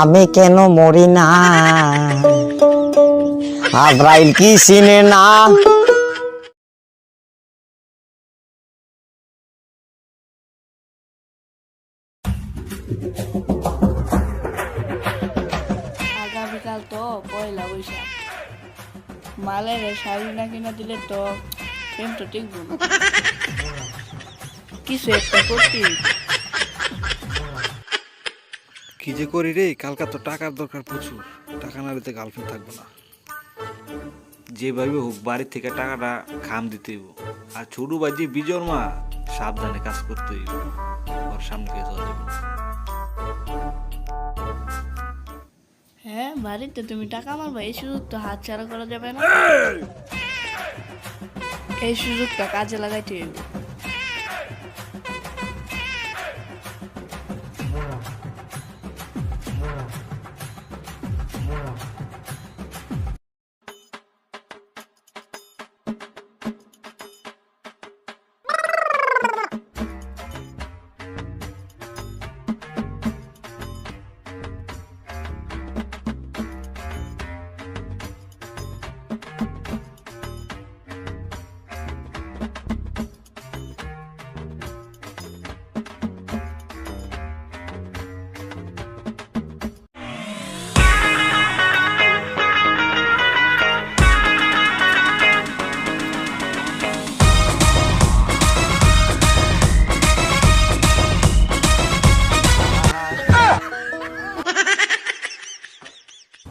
আমি কেন মরি না, আজরাইল কি চিনে না। আগামীকাল তো পয়লা বৈশাখ, মালের শাড়ি না কিনা দিলে তো প্রেম তো টিকবো না। কিছু একটা করতে কি যে করি রে, কালকা তো টাকার দরকার প্রচুর, টাকা না দিতে গার্লফ্রেন্ড থাকবো না। যেভাবে হোক বাড়ির থেকে টাকাটা খাম দিতে হইব। আর ছোট বাজি বিজর মা সাবধানে কাজ করতে হইব, ওর সামনে কে চলে যাবে। হ্যাঁ, বাড়িতে তুমি টাকা মারবা, এই সুযোগ তো হাত ছাড়া করা যাবে না। এই সুযোগটা কাজে লাগাইতে হইব।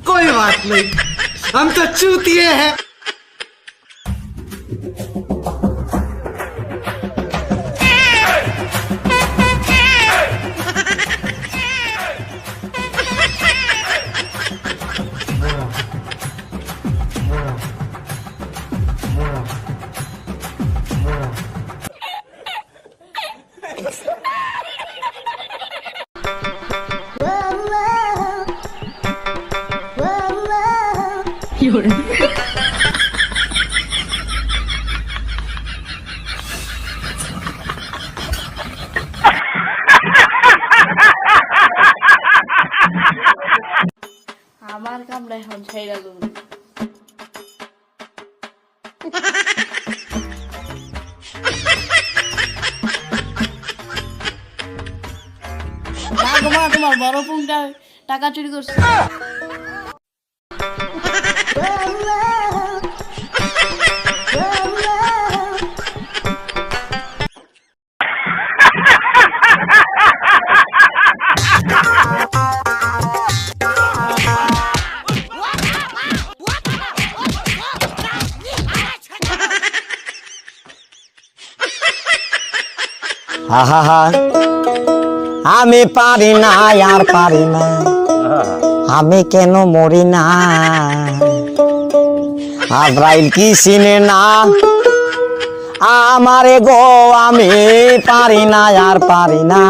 कोई बात नहीं, हम तो चूतिए हैं। আমার কামড়া এখন ছাইরা যাবে। তোমার বড় পুংটা টাকা চুরি করছে। আহা, আমি পারি না, আর পারি না, আমি কেন মরি না, আজরাইল কি চিনে না আমারে গো, আমি পারি না, আর পারি না।